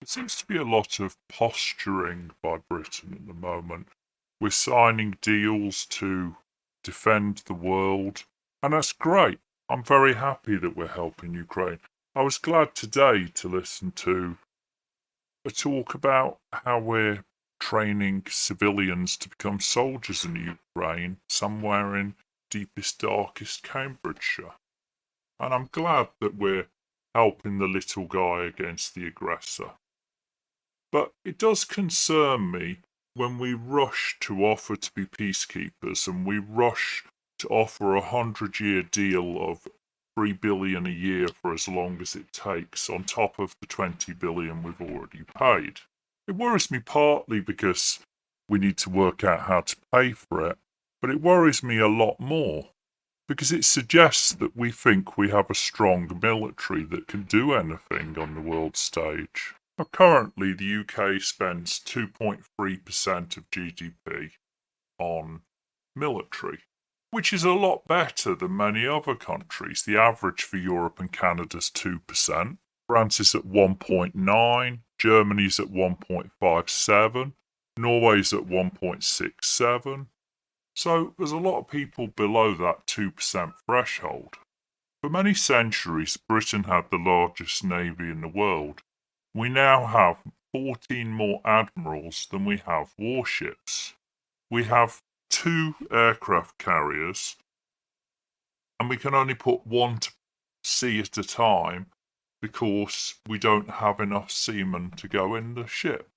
seems to be a lot of posturing by Britain at the moment. We're signing deals to defend the world, and that's great. I'm very happy that we're helping Ukraine. I was glad today to listen to a talk about how we're training civilians to become soldiers in Ukraine, somewhere in deepest, darkest Cambridgeshire. And I'm glad that we're helping the little guy against the aggressor. But it does concern me when we rush to offer to be peacekeepers and we rush to offer a 100-year deal of $3 billion a year for as long as it takes, on top of the $20 billion we've already paid. It worries me partly because we need to work out how to pay for it, but it worries me a lot more because it suggests that we think we have a strong military that can do anything on the world stage. Now, currently, the UK spends 2.3% of GDP on military, which is a lot better than many other countries. The average for Europe and Canada is 2%. France is at 1.9%, Germany's at 1.57%, Norway's at 1.67%. So there's a lot of people below that 2% threshold. For many centuries, Britain had the largest navy in the world. We now have 14 more admirals than we have warships. We have 2 aircraft carriers, and we can only put one to sea at a time because we don't have enough seamen to go in the ship.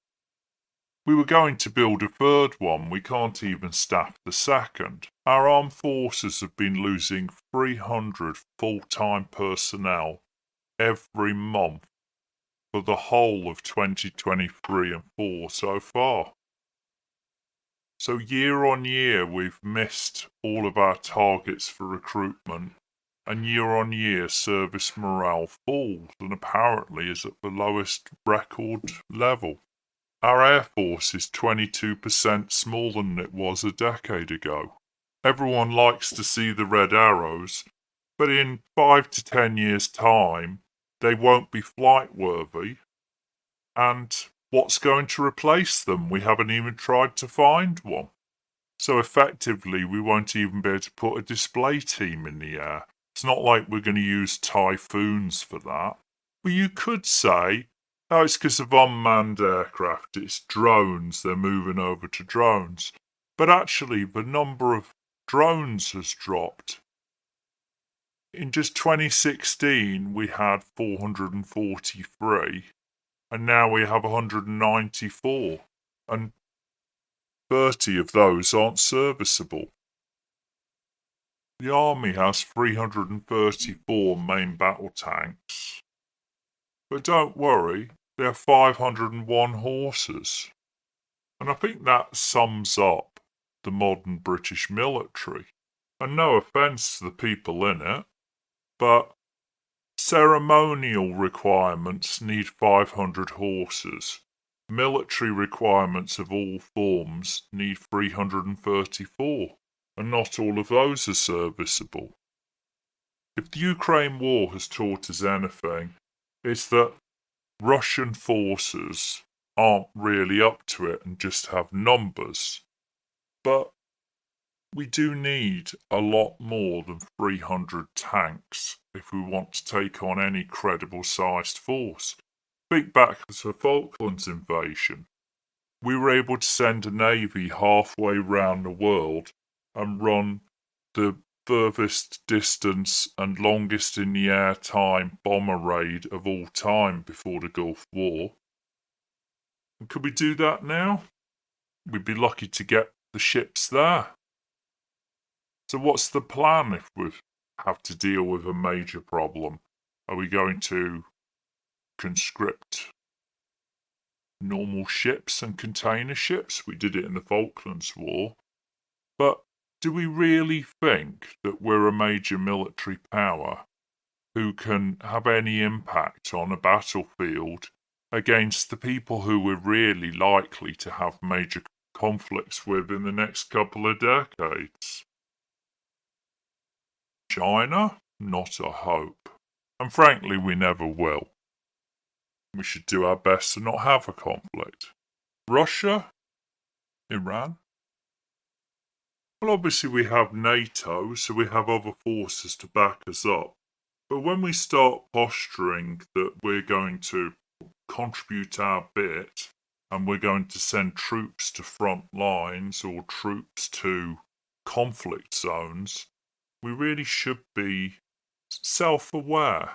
We were going to build a third one, we can't even staff the second. Our armed forces have been losing 300 full-time personnel every month for the whole of 2023 and 4 so far. So year on year we've missed all of our targets for recruitment, and year on year service morale falls and apparently is at the lowest record level. Our Air Force is 22% smaller than it was a decade ago. Everyone likes to see the red arrows, but in 5 to 10 years' time, they won't be flight-worthy. And what's going to replace them? We haven't even tried to find one. So effectively, we won't even be able to put a display team in the air. It's not like we're going to use Typhoons for that. But you could say, oh, it's because of unmanned aircraft, it's drones, they're moving over to drones. But actually, the number of drones has dropped. In just 2016, we had 443, and now we have 194, and 30 of those aren't serviceable. The army has 334 main battle tanks. But don't worry, they have 501 horses. And I think that sums up the modern British military. And no offence to the people in it, but ceremonial requirements need 500 horses. Military requirements of all forms need 334, and not all of those are serviceable. If the Ukraine war has taught us anything, it's that Russian forces aren't really up to it and just have numbers. But we do need a lot more than 300 tanks if we want to take on any credible sized force. Think back to the Falklands invasion. We were able to send a navy halfway round the world and run the furthest distance and longest in the air time bomber raid of all time before the Gulf War. And could we do that now? We'd be lucky to get the ships there. So what's the plan if we have to deal with a major problem? Are we going to conscript normal ships and container ships? We did it in the Falklands War. But do we really think that we're a major military power who can have any impact on a battlefield against the people who we're really likely to have major conflicts with in the next couple of decades? China? Not a hope. And frankly, we never will. We should do our best to not have a conflict. Russia? Iran? Well, obviously we have NATO, so we have other forces to back us up. But when we start posturing that we're going to contribute our bit and we're going to send troops to front lines or troops to conflict zones, we really should be self-aware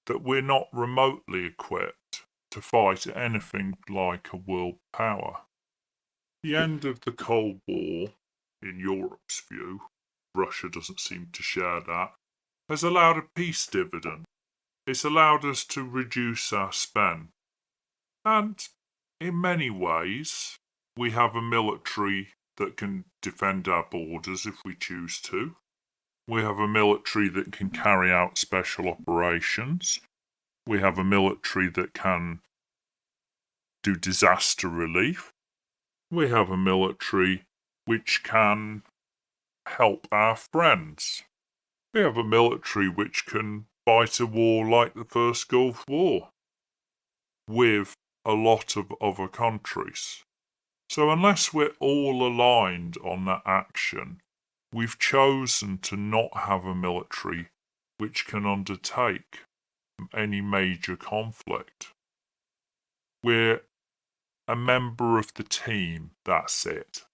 that we're not remotely equipped to fight anything like a world power. The end of the Cold War, in Europe's view, Russia doesn't seem to share that, has allowed a peace dividend. It's allowed us to reduce our spend. And in many ways, we have a military that can defend our borders if we choose to. We have a military that can carry out special operations. We have a military that can do disaster relief. We have a military which can help our friends. We have a military which can fight a war like the First Gulf War with a lot of other countries. So unless we're all aligned on that action, we've chosen to not have a military which can undertake any major conflict. We're a member of the team, that's it.